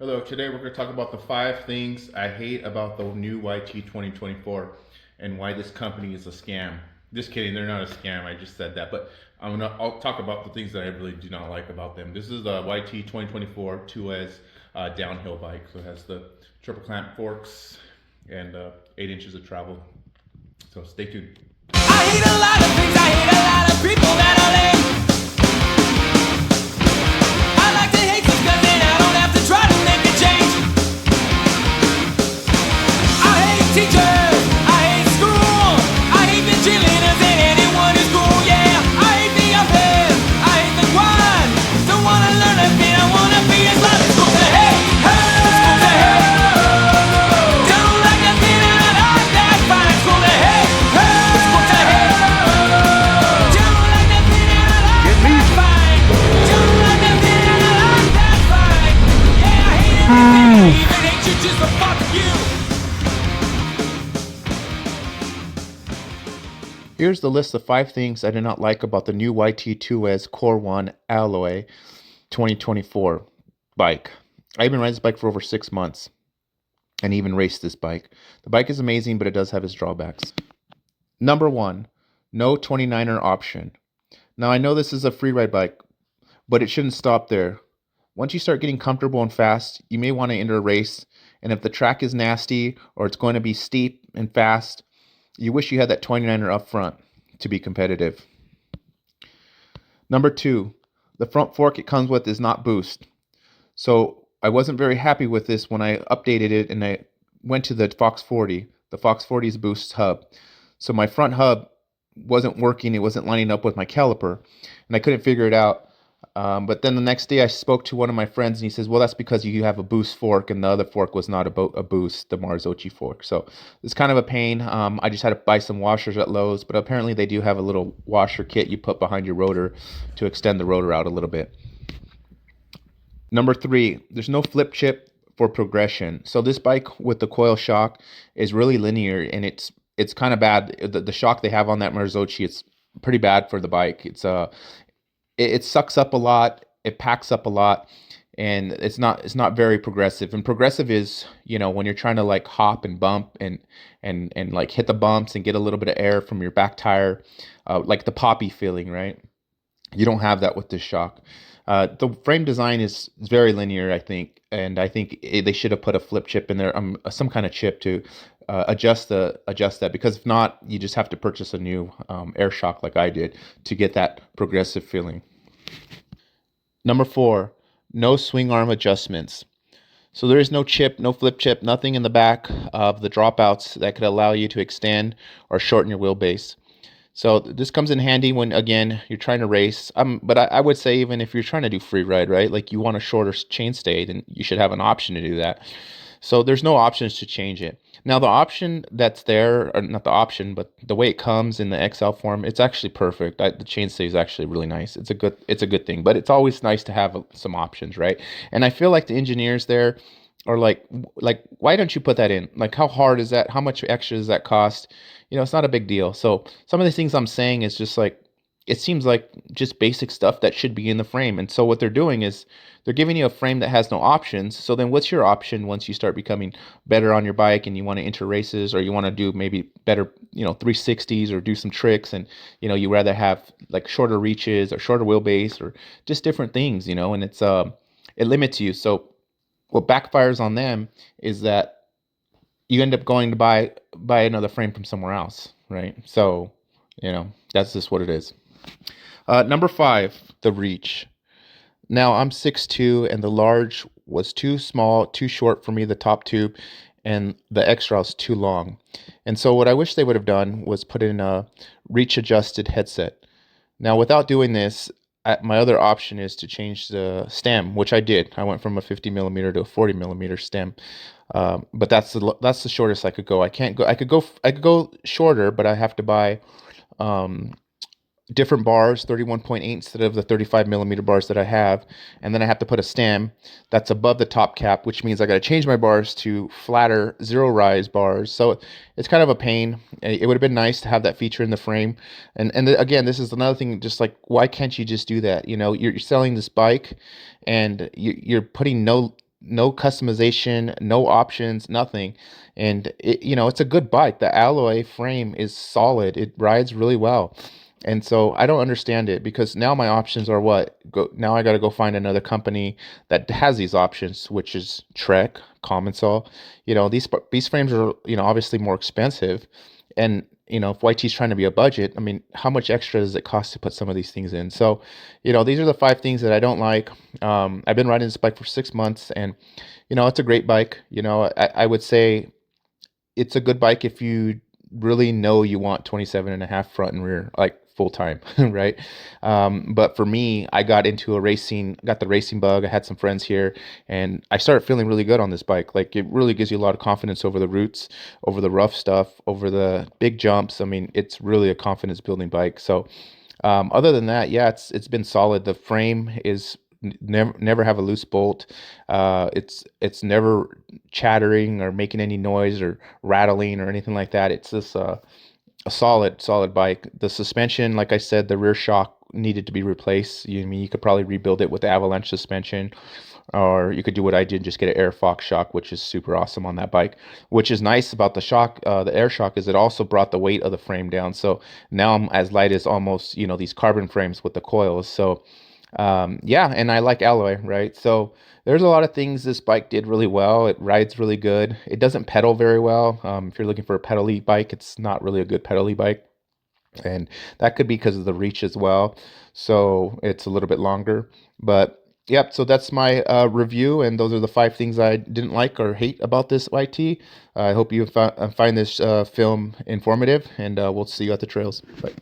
Hello, today we're going to talk about the 5 things I hate about the new YT 2024 and why this company is a scam. Just kidding, they're not a scam, I just said that, but I'll talk about the things that I really do not like about them. This is the YT 2024 Tues downhill bike. So it has the triple clamp forks and 8 inches of travel. So stay tuned. I hate a lot of things, I hate a lot of people that are lame. I like to hate things cause then I don't have to try to make a change. I hate teachers, I hate school, I hate the cheerleaders and anyone who's cool, yeah. I hate the office, I hate the quad. Don't wanna learn a thing, I wanna be as loud as school to hate. School to hate. Don't like nothing and I like that fine. School to hate. School to hate. Don't like nothing and I like that fine. Don't like nothing and I like that fine. Yeah, I hate everything. I even hate you just so fuck you. Here's the list of 5 things I did not like about the new YT2S Core 1 Alloy 2024 bike. I've been riding this bike for over 6 months and even raced this bike. The bike is amazing, but it does have its drawbacks. Number 1, no 29er option. Now I know this is a free ride bike, but it shouldn't stop there. Once you start getting comfortable and fast, you may want to enter a race, and if the track is nasty or it's going to be steep and fast, you wish you had that 29er up front to be competitive. Number 2, the front fork it comes with is not boost. So I wasn't very happy with this when I updated it and I went to the Fox 40. The Fox 40's boost hub. So my front hub wasn't working. It wasn't lining up with my caliper, and I couldn't figure it out. But then the next day I spoke to one of my friends and he says, well, that's because you have a boost fork and the other fork was not a boost, the Marzocchi fork. So it's kind of a pain. I just had to buy some washers at Lowe's, but apparently they do have a little washer kit you put behind your rotor to extend the rotor out a little bit. Number 3, there's no flip chip for progression. So this bike with the coil shock is really linear and it's kind of bad. The shock they have on that Marzocchi, it's pretty bad for the bike. It sucks up a lot, it packs up a lot, and it's not very progressive. And progressive is, when you're trying to like hop and bump and like hit the bumps and get a little bit of air from your back tire, like the poppy feeling, right? You don't have that with this shock. The frame design is very linear, I think, and I think they should have put a flip chip in there, some kind of chip to adjust that, because if not, you just have to purchase a new air shock like I did to get that progressive feeling. Number 4, no swing arm adjustments. So there is no chip, no flip chip, nothing in the back of the dropouts that could allow you to extend or shorten your wheelbase. So this comes in handy when, again, you're trying to race. But I would say even if you're trying to do free ride, right? Like you want a shorter chainstay, then you should have an option to do that. So there's no options to change it. Now the option that's there, or not the option, but the way it comes in the XL form, it's actually perfect. The chainstay is actually really nice. It's a good thing. But it's always nice to have some options, right? And I feel like the engineers there are like, why don't you put that in? Like, how hard is that? How much extra does that cost? It's not a big deal. So some of the things I'm saying is just like, it seems like just basic stuff that should be in the frame. And so what they're doing is they're giving you a frame that has no options. So then what's your option once you start becoming better on your bike and you want to enter races, or you want to do maybe better, 360s, or do some tricks, and, you rather have like shorter reaches or shorter wheelbase or just different things, and it limits you. So what backfires on them is that you end up going to buy another frame from somewhere else, right? So, that's just what it is. Number 5, the reach. Now I'm 6'2", and the large was too small, too short for me, the top tube, and the extra was too long. And so what I wish they would have done was put in a reach adjusted headset. Now without doing this, my other option is to change the stem, which I did. I went from a 50 millimeter to a 40 millimeter stem. But that's the shortest I could go. I could go shorter, but I have to buy different bars, 31.8 instead of the 35 millimeter bars that I have, and then I have to put a stem that's above the top cap, which means I got to change my bars to flatter zero rise bars. So it's kind of a pain. It would have been nice to have that feature in the frame. And again, this is another thing. Just like, why can't you just do that? You're selling this bike, and you're putting no no customization, no options, nothing. And it's a good bike. The alloy frame is solid. It rides really well. And so I don't understand it because now my options are what? Now I got to go find another company that has these options, which is Trek, Commensol. These frames are, obviously more expensive. And if YT's trying to be a budget, I mean, how much extra does it cost to put some of these things in? So, these are the five things that I don't like. I've been riding this bike for 6 months, and it's a great bike. I would say it's a good bike if you really know you want 27 and a half front and rear, like full time, right? But for me, I got the racing bug. I had some friends here, and I started feeling really good on this bike. Like, it really gives you a lot of confidence over the routes, over the rough stuff, over the big jumps. I mean, it's really a confidence building bike. So, other than that, yeah, it's been solid. The frame is never have a loose bolt. It's never chattering or making any noise or rattling or anything like that. It's just a solid bike. The suspension, like I said, the rear shock needed to be replaced. You could probably rebuild it with avalanche suspension, or you could do what I did, just get an air Fox shock, which is super awesome on that bike. Which is nice about the air shock, is it also brought the weight of the frame down. So now I'm as light as almost these carbon frames with the coils. So yeah, and I like alloy, right? So there's a lot of things this bike did really well. It rides really good. It doesn't pedal very well. If you're looking for a pedally bike, it's not really a good pedally bike, and that could be because of the reach as well. So it's a little bit longer. But yep, so that's my review, and those are the five things I didn't like or hate about this YT. I hope you find this film informative, and we'll see you at the trails. Bye.